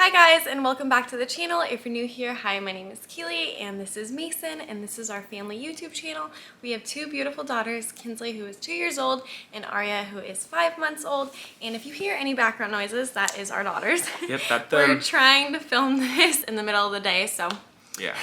Hi guys, and welcome back to the channel. If you're new here, hi, my name is Keely and this is Mason and this is our family YouTube channel. We have two beautiful daughters, Kinsley, who is 2 years old, and Aria, who is 5 months old. And if you hear any background noises, that is our daughters. Yep, that's them. We're trying to film this in the middle of the day, so yeah,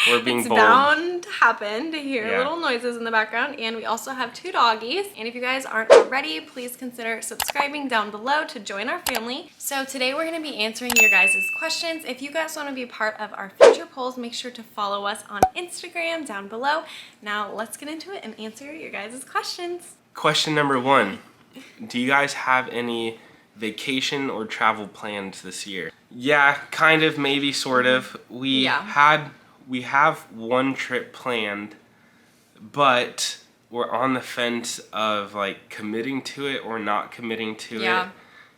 we're being it's bold. bound to happen to hear little noises in the background. And we also have 2 doggies. And if you guys aren't already, please consider subscribing down below to join our family. So today we're going to be answering your guys' questions. If you guys want to be a part of our future polls, make sure to follow us on Instagram down below. Now let's get into it and answer your guys' questions. Question number 1. Do you guys have any vacation or travel plans this year? Yeah, kind of, maybe, sort of. We have one trip planned, but we're on the fence of like committing to it or not committing to it.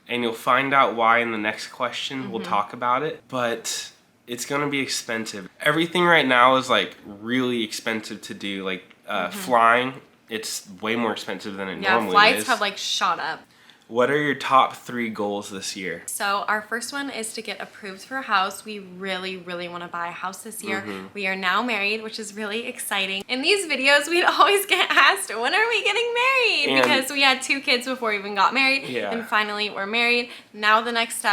And you'll find out why in the next question. We'll talk about it, but it's gonna be expensive. Everything right now is like really expensive to do. Like flying, it's way more expensive than it normally is. Yeah, flights have like shot up. What are your top 3 goals this year? So our first one is to get approved for a house. We really want to buy a house this year. We are now married, which is really exciting. In these videos, we'd always get asked, when are we getting married? Because we had 2 kids before we even got married. And finally we're married. Now the next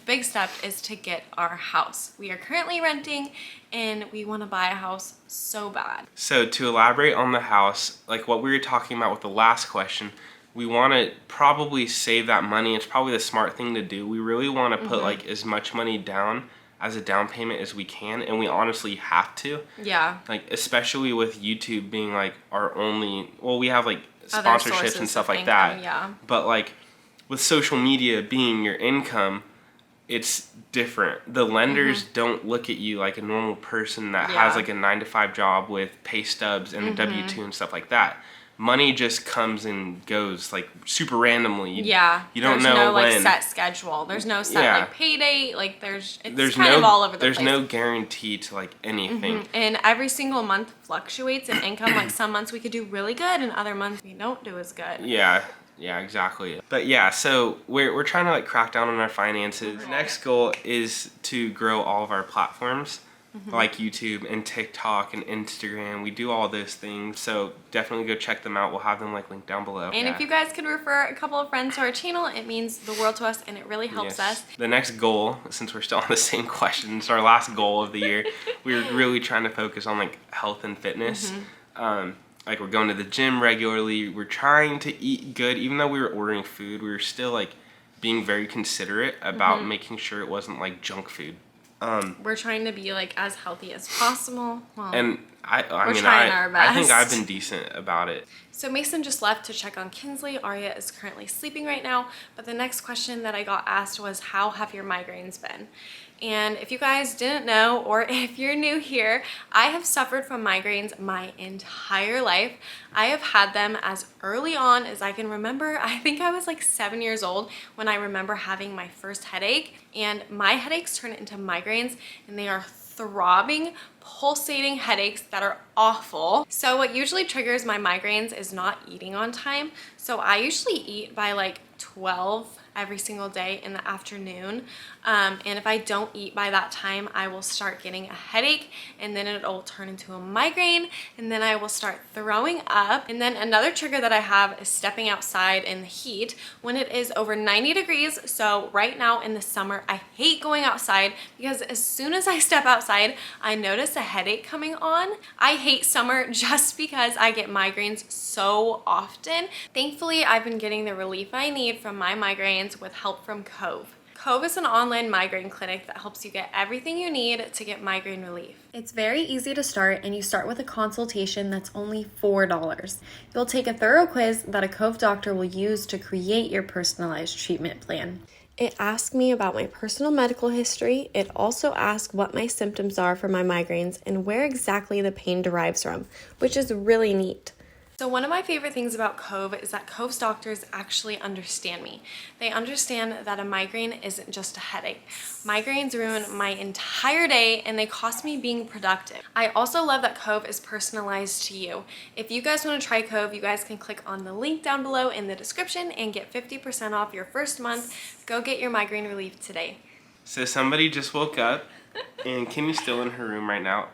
big step is to get our house. We are currently renting and we want to buy a house so bad. So to elaborate on the house, like what we were talking about with the last question, we want to probably save that money. It's probably the smart thing to do. We really want to put like as much money down as a down payment as we can, and we honestly have to. Yeah. Like especially with YouTube being like our only, well, we have like sponsorships and stuff like that. Yeah. But like with social media being your income, it's different. The lenders don't look at you like a normal person that has like a 9-to-5 job with pay stubs and a W-2 and stuff like that. Money just comes and goes like super randomly. You don't know no when. like set schedule. There's no set like pay date. Like there's kind no, of all over the there's place. There's no guarantee to like anything. And every single month fluctuates in income. Like some months we could do really good and other months we don't do as good. Yeah, exactly. But yeah, so we're trying to like crack down on our finances. Our next goal is to grow all of our platforms. Like YouTube and TikTok and Instagram. We do all those things, so definitely go check them out. We'll have them like linked down below. And if you guys could refer a couple of friends to our channel, it means the world to us and it really helps us. The next goal, since we're still on the same question, it's our last goal of the year. We're really trying to focus on like health and fitness. Like we're going to the gym regularly. We're trying to eat good. Even though we were ordering food, we were still like being very considerate about making sure it wasn't like junk food. We're trying to be like as healthy as possible. Well, and I trying our best. I think I've been decent about it. So Mason just left to check on Kinsley. Aria is currently sleeping right now. But the next question that I got asked was, how have your migraines been? And if you guys didn't know, or if you're new here, I have suffered from migraines my entire life. I have had them as early on as I can remember. I think I was like 7 years old when I remember having my first headache. And my headaches turn into migraines, and they are throbbing, pulsating headaches that are awful. So what usually triggers my migraines is not eating on time. So I usually eat by like 12 every single day in the afternoon. And if I don't eat by that time, I will start getting a headache, and then it'll turn into a migraine, and then I will start throwing up. And then another trigger that I have is stepping outside in the heat when it is over 90 degrees. So right now in the summer, I hate going outside because as soon as I step outside, I notice a headache coming on. I hate summer just because I get migraines so often. Thankfully, I've been getting the relief I need from my migraines with help from Cove. Cove is an online migraine clinic that helps you get everything you need to get migraine relief. It's very easy to start, and you start with a consultation that's only $4. You'll take a thorough quiz that a Cove doctor will use to create your personalized treatment plan. It asks me about my personal medical history. It also asks what my symptoms are for my migraines and where exactly the pain derives from, which is really neat. So one of my favorite things about Cove is that Cove's doctors actually understand me. They understand that a migraine isn't just a headache. Migraines ruin my entire day and they cost me being productive. I also love that Cove is personalized to you. If you guys want to try Cove, you guys can click on the link down below in the description and get 50% off your first month. Go get your migraine relief today. So somebody just woke up, and Kimmy's still in her room right now.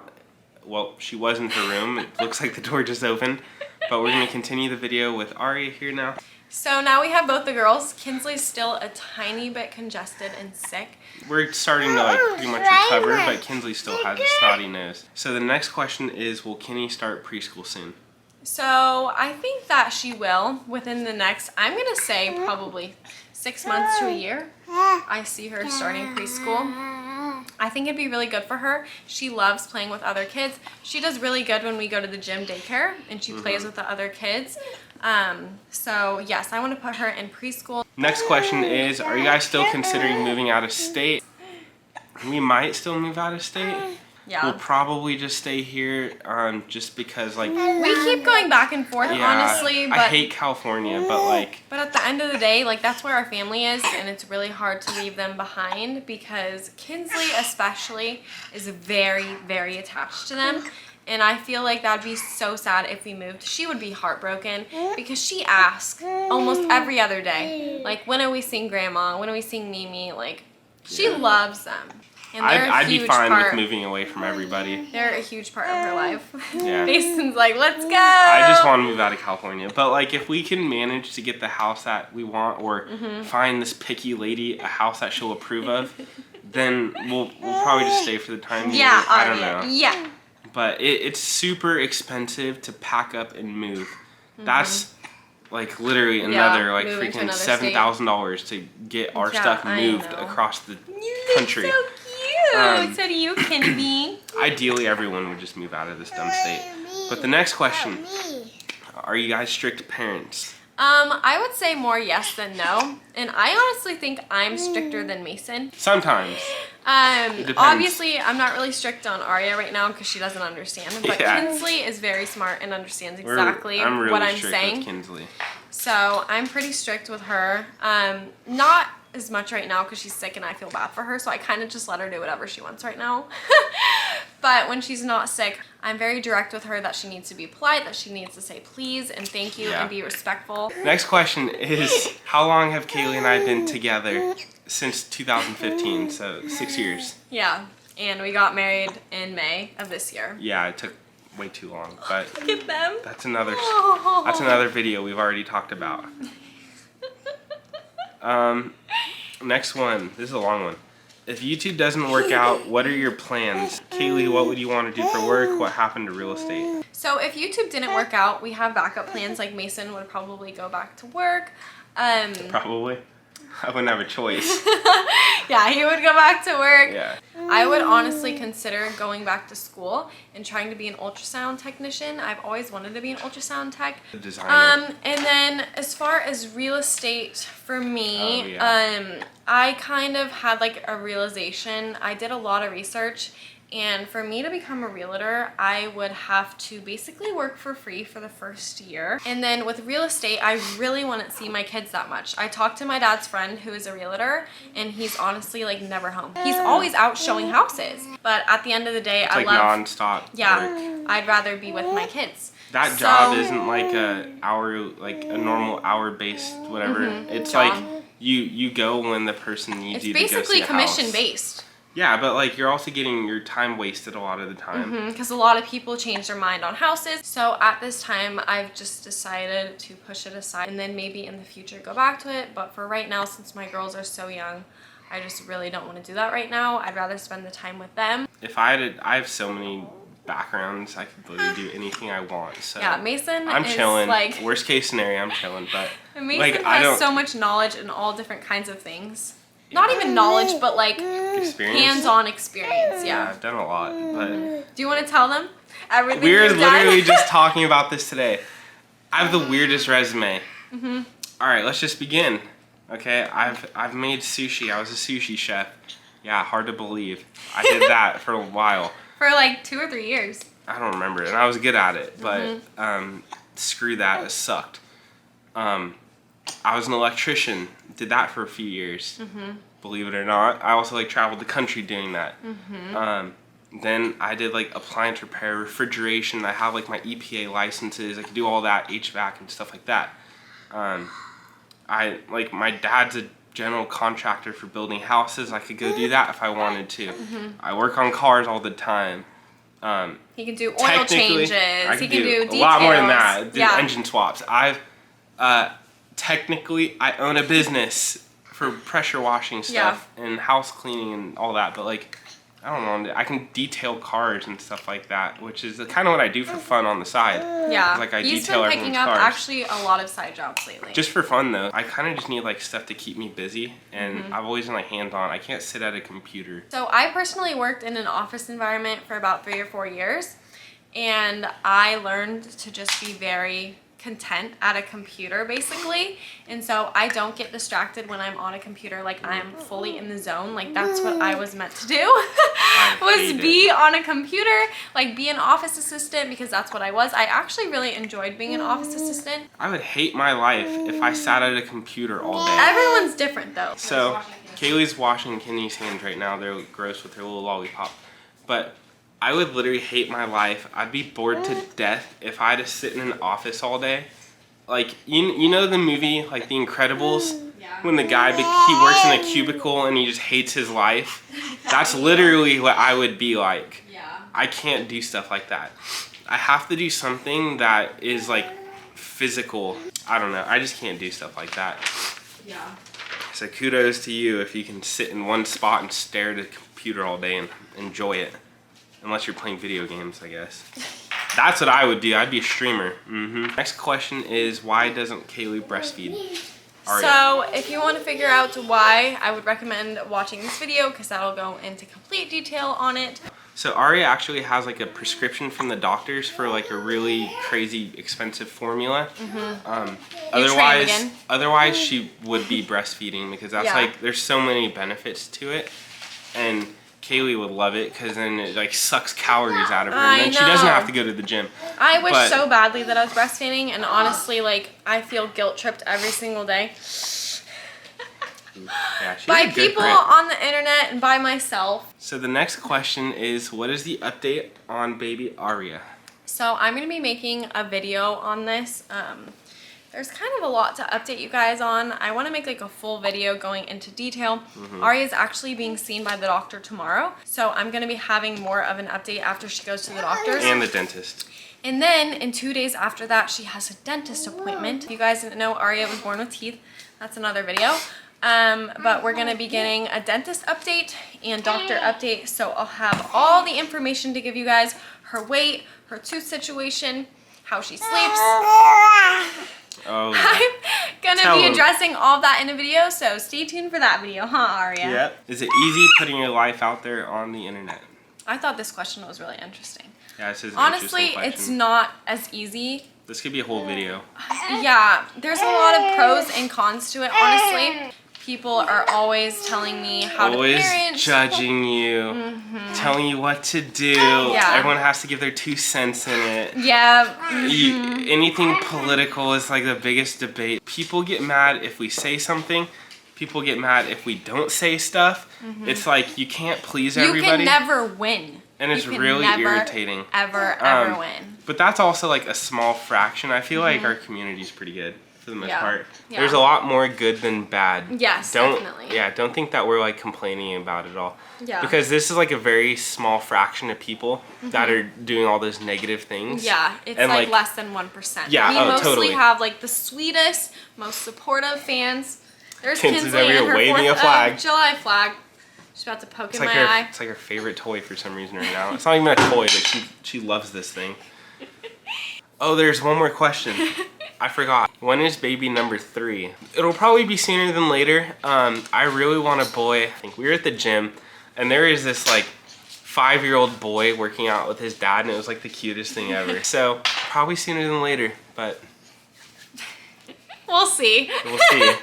Well, she was in her room. It looks like the door just opened. But we're going to continue the video with Aria here now. So now we have both the girls. Kinsley's still a tiny bit congested and sick. We're starting to like pretty much recover, but Kinsley still has a snotty nose. So the next question is, will Kinney start preschool soon? So I think that she will within the next, I'm going to say probably 6 months to a year. I see her starting preschool. I think it'd be really good for her. She loves playing with other kids. She does really good when we go to the gym daycare and she plays with the other kids. So yes, I want to put her in preschool. Next question is, are you guys still considering moving out of state? We might still move out of state. Yeah. We'll probably just stay here just because like... We keep going back and forth, honestly. But I hate California, but like... But at the end of the day, like that's where our family is, and it's really hard to leave them behind because Kinsley especially is very, very attached to them. And I feel like that'd be so sad if we moved. She would be heartbroken because she asks almost every other day, like, when are we seeing Grandma? When are we seeing Mimi? Like, she loves them. And I'd be fine with moving away from everybody. They're a huge part of her life. Yeah. Mason's like, let's go. I just want to move out of California. But like if we can manage to get the house that we want or find this picky lady a house that she'll approve of, then we'll probably just stay for the time being. Yeah, I don't know. Yeah. But it's super expensive to pack up and move. That's like literally another like freaking $7,000 to get our stuff moved across the country. So cute. So do you, Kinsley. Ideally, everyone would just move out of this dumb state. But the next question, are you guys strict parents? I would say more yes than no. And I honestly think I'm stricter than Mason. Sometimes. Obviously, I'm not really strict on Aria right now because she doesn't understand. But Kinsley is very smart and understands exactly what I'm saying. With Kinsley. So I'm pretty strict with her. Not as much right now because she's sick and I feel bad for her. So I kind of just let her do whatever she wants right now. But when she's not sick, I'm very direct with her that she needs to be polite, that she needs to say please and thank you and be respectful. Next question is, how long have Kaylee and I been together? Since 2015, so 6 years. Yeah, and we got married in May of this year. Yeah, it took way too long, but look at them. That's another video we've already talked about. Next one. This is a long one. If YouTube doesn't work out, what are your plans? Kaylee, what would you want to do for work? What happened to real estate? So if YouTube didn't work out, we have backup plans. Like Mason would probably go back to work. Probably. I wouldn't have a choice. Yeah, he would go back to work. Yeah. I would honestly consider going back to school and trying to be an ultrasound technician. I've always wanted to be an ultrasound tech. The designer. And then as far as real estate for me, I kind of had like a realization. I did a lot of research. And for me to become a realtor, I would have to basically work for free for the first year. And then with real estate, I really wouldn't see my kids that much. I talked to my dad's friend who is a realtor, and he's honestly like never home. He's always out showing houses. But at the end of the day, it's like non-stop work. I'd rather be with my kids. That job isn't like a normal hour-based whatever. It's job. Like you go when the person needs you to go see a house. It's basically commission-based. Yeah, but like you're also getting your time wasted a lot of the time. Because a lot of people change their mind on houses. So at this time, I've just decided to push it aside and then maybe in the future go back to it. But for right now, since my girls are so young, I just really don't want to do that right now. I'd rather spend the time with them. If I have so many backgrounds, I could literally do anything I want. So yeah, Mason I'm chilling. Like, worst case scenario, I'm chilling. But Mason has so much knowledge in all different kinds of things. Not even knowledge, but like hands-on experience. Yeah, I've done a lot. But do you want to tell them everything? We're literally just talking about this today. I have the weirdest resume. All right, let's just begin. Okay, I've made sushi. I was a sushi chef. Yeah, hard to believe. I did that for a while. For like 2 or 3 years. I don't remember it, and I was good at it. But screw that, it sucked. I was an electrician. Did that for a few years. Believe it or not. I also like traveled the country doing that. Then I did like appliance repair, refrigeration. I have like my EPA licenses. I could do all that, HVAC and stuff like that. My dad's a general contractor for building houses. I could go do that if I wanted to. I work on cars all the time. He can do oil changes. He can do a details. lot more than that. Do Yeah. engine swaps. Technically, I own a business for pressure washing stuff and house cleaning and all that. But like, I don't know. I can detail cars and stuff like that, which is kind of what I do for fun on the side. Yeah. Like I He's detail been picking everyone's up cars. actually a lot of side jobs lately. Just for fun though. I kind of just need like stuff to keep me busy, and I've always been like hands-on. I can't sit at a computer. So I personally worked in an office environment for about 3 or 4 years, and I learned to just be very content at a computer basically. And so I don't get distracted when I'm on a computer. Like I'm fully in the zone. Like that's what I was meant to do was be on a computer, like be an office assistant, because that's what I was. I actually really enjoyed being an office assistant. I would hate my life if I sat at a computer all day. Everyone's different though. So Kaylee's washing Kenny's hands right now. They're gross with her little lollipop. But I would literally hate my life. I'd be bored to death if I had to sit in an office all day. Like, you know the movie, like The Incredibles? Yeah. When the guy, he works in a cubicle and he just hates his life? That's literally what I would be like. Yeah. I can't do stuff like that. I have to do something that is like physical. I don't know. I just can't do stuff like that. Yeah. So kudos to you if you can sit in one spot and stare at a computer all day and enjoy it. Unless you're playing video games, I guess. That's what I would do. I'd be a streamer. Next question is, why doesn't Kaylee breastfeed? Aria. So if you want to figure out why, I would recommend watching this video because that'll go into complete detail on it. So Aria actually has like a prescription from the doctors for like a really crazy expensive formula. Otherwise she would be breastfeeding, because that's like, there's so many benefits to it. And Kaylee would love it because then it like sucks calories out of her, and then she doesn't have to go to the gym. I wish so badly that I was breastfeeding, and honestly, like I feel guilt tripped every single day by people on the internet and by myself. So the next question is, what is the update on baby Aria? So I'm gonna be making a video on this. There's kind of a lot to update you guys on. I want to make like a full video going into detail. Aria is actually being seen by the doctor tomorrow. So I'm going to be having more of an update after she goes to the doctor's. And the dentist. And then in 2 days after that, she has a dentist appointment. If you guys didn't know, Aria was born with teeth. That's another video. But we're going to be getting a dentist update and doctor update. So I'll have all the information to give you guys. Her weight, her tooth situation, how she sleeps. Oh, I'm gonna be addressing all of that in a video, so stay tuned for that video, huh, Aria? Yep. Is it easy putting your life out there on the internet? I thought this question was really interesting. Yeah, this is an honestly, interesting question. it's not as easy. This could be a whole video. Yeah, there's a lot of pros and cons to it, honestly. People are always telling me how to parent. Always judging you, telling you what to do. Yeah. Everyone has to give their 2 cents in it. Yeah. Anything political is like the biggest debate. People get mad if we say something. People get mad if we don't say stuff. It's like you can't please everybody. You can never win. And it's really irritating. Ever win. But that's also like a small fraction. I feel like our community's pretty good. For the most part. Yeah. There's a lot more good than bad. Yes, definitely. Yeah, don't think that we're like complaining about it all. Yeah. Because this is like a very small fraction of people that are doing all those negative things. Yeah, it's and like less than 1%. Yeah, we mostly totally. have like the sweetest, most supportive fans. There's Kinsley's Kinsley over and here her waving 4th a flag. of July flag. She's about to poke in my eye. It's like her favorite toy for some reason right now. It's not even a toy, but she loves this thing. Oh, there's one more question. I forgot. When is baby number 3? It'll probably be sooner than later. I really want a boy. I think we were at the gym, and there is this like 5-year-old boy working out with his dad, and it was like the cutest thing ever. So probably sooner than later, but we'll see. We'll see.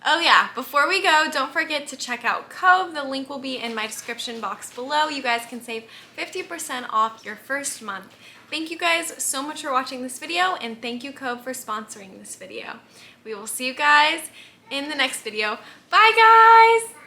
Oh yeah, before we go, don't forget to check out Cove. The link will be in my description box below. You guys can save 50% off your first month. Thank you guys so much for watching this video, and thank you Cove for sponsoring this video. We will see you guys in the next video. Bye guys!